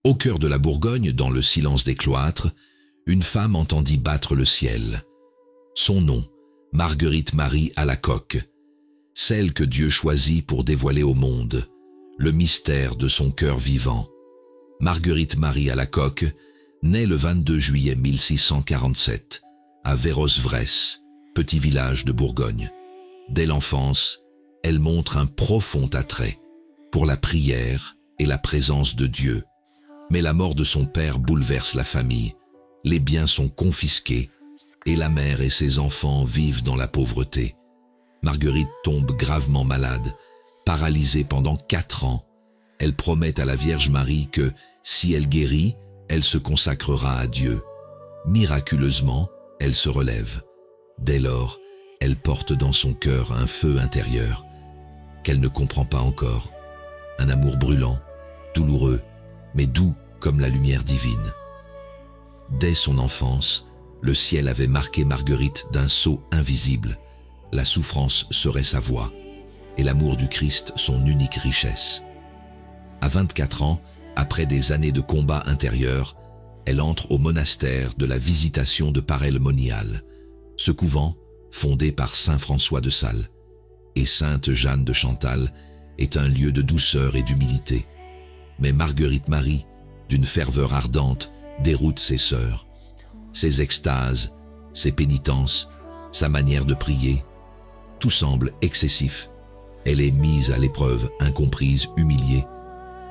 Au cœur de la Bourgogne, dans le silence des cloîtres, une femme entendit battre le ciel. Son nom, Marguerite Marie Alacoque, celle que Dieu choisit pour dévoiler au monde le mystère de son cœur vivant. Marguerite Marie Alacoque naît le 22 juillet 1647 à Véros-Vrès, petit village de Bourgogne. Dès l'enfance, elle montre un profond attrait pour la prière et la présence de Dieu. Mais la mort de son père bouleverse la famille. Les biens sont confisqués et la mère et ses enfants vivent dans la pauvreté. Marguerite tombe gravement malade, paralysée pendant 4 ans. Elle promet à la Vierge Marie que, si elle guérit, elle se consacrera à Dieu. Miraculeusement, elle se relève. Dès lors, elle porte dans son cœur un feu intérieur qu'elle ne comprend pas encore. Un amour brûlant, douloureux, mais doux comme la lumière divine. Dès son enfance, le ciel avait marqué Marguerite d'un sceau invisible. La souffrance serait sa voie, et l'amour du Christ son unique richesse. À 24 ans, après des années de combat intérieur, elle entre au monastère de la Visitation de Paray-le-Monial. Ce couvent, fondé par saint François de Sales et sainte Jeanne de Chantal, est un lieu de douceur et d'humilité. Mais Marguerite Marie, d'une ferveur ardente, déroute ses sœurs. Ses extases, ses pénitences, sa manière de prier, tout semble excessif. Elle est mise à l'épreuve, incomprise, humiliée.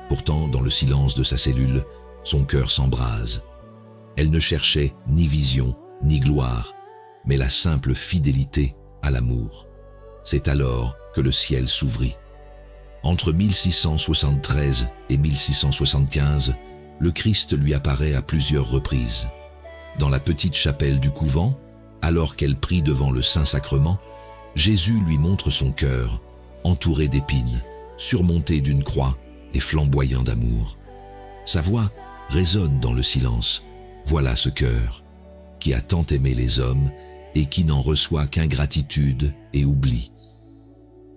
Pourtant, dans le silence de sa cellule, son cœur s'embrase. Elle ne cherchait ni vision, ni gloire, mais la simple fidélité à l'amour. C'est alors que le ciel s'ouvrit. Entre 1673 et 1675, le Christ lui apparaît à plusieurs reprises. Dans la petite chapelle du couvent, alors qu'elle prie devant le Saint-Sacrement, Jésus lui montre son cœur, entouré d'épines, surmonté d'une croix et flamboyant d'amour. Sa voix résonne dans le silence. Voilà ce cœur, qui a tant aimé les hommes et qui n'en reçoit qu'ingratitude et oubli.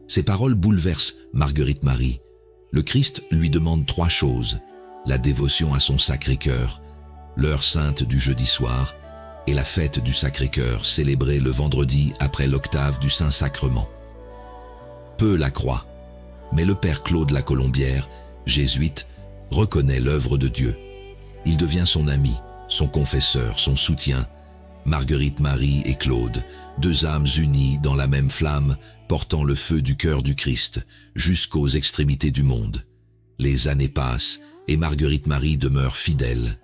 Ces paroles bouleversent Marguerite Marie. Le Christ lui demande 3 choses: la dévotion à son Sacré-Cœur, l'heure sainte du jeudi soir et la fête du Sacré-Cœur célébrée le vendredi après l'octave du Saint-Sacrement. Peu la croient, mais le père Claude la Colombière, jésuite, reconnaît l'œuvre de Dieu. Il devient son ami, son confesseur, son soutien. Marguerite Marie et Claude, 2 âmes unies dans la même flamme, portant le feu du cœur du Christ jusqu'aux extrémités du monde. Les années passent et Marguerite Marie demeure fidèle.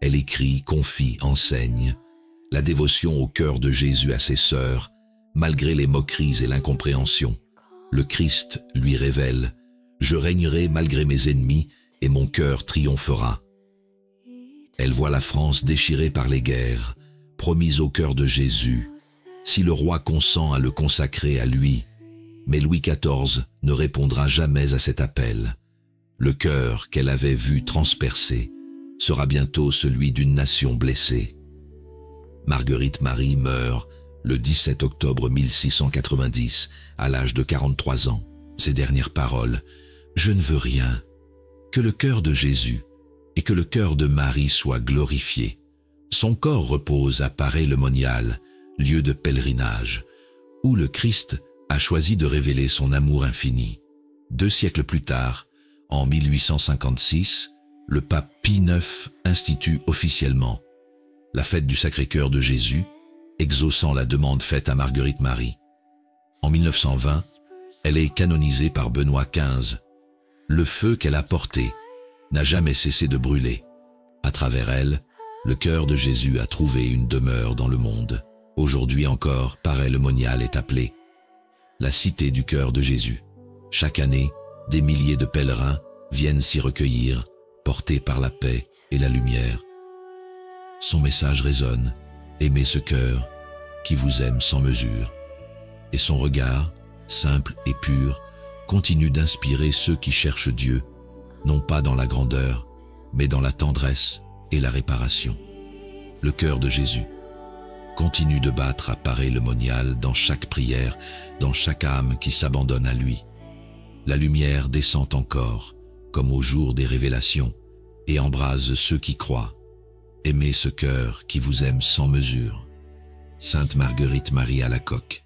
Elle écrit, confie, enseigne la dévotion au cœur de Jésus à ses sœurs, malgré les moqueries et l'incompréhension. Le Christ lui révèle: « Je régnerai malgré mes ennemis et mon cœur triomphera ». Elle voit la France déchirée par les guerres, promise au cœur de Jésus, si le roi consent à le consacrer à lui. Mais Louis XIV ne répondra jamais à cet appel. Le cœur qu'elle avait vu transpercé sera bientôt celui d'une nation blessée. Marguerite Marie meurt le 17 octobre 1690, à l'âge de 43 ans. Ses dernières paroles: « Je ne veux rien, que le cœur de Jésus et que le cœur de Marie soient glorifiés ». Son corps repose à Paray-le-Monial, lieu de pèlerinage, où le Christ a choisi de révéler son amour infini. 2 siècles plus tard, en 1856, le pape Pie IX institue officiellement la fête du Sacré-Cœur de Jésus, exaucant la demande faite à Marguerite Marie. En 1920, elle est canonisée par Benoît XV. Le feu qu'elle a porté n'a jamais cessé de brûler. À travers elle, le cœur de Jésus a trouvé une demeure dans le monde. Aujourd'hui encore, Paray-le-Monial est appelée la cité du cœur de Jésus. Chaque année, des milliers de pèlerins viennent s'y recueillir, portés par la paix et la lumière. Son message résonne: aimez ce cœur qui vous aime sans mesure. Et son regard, simple et pur, continue d'inspirer ceux qui cherchent Dieu, non pas dans la grandeur, mais dans la tendresse et la réparation. Le cœur de Jésus continue de battre à Paray-le-Monial dans chaque prière, dans chaque âme qui s'abandonne à lui. La lumière descend encore, comme au jour des révélations, et embrase ceux qui croient. Aimez ce cœur qui vous aime sans mesure. Sainte Marguerite Marie Alacoque.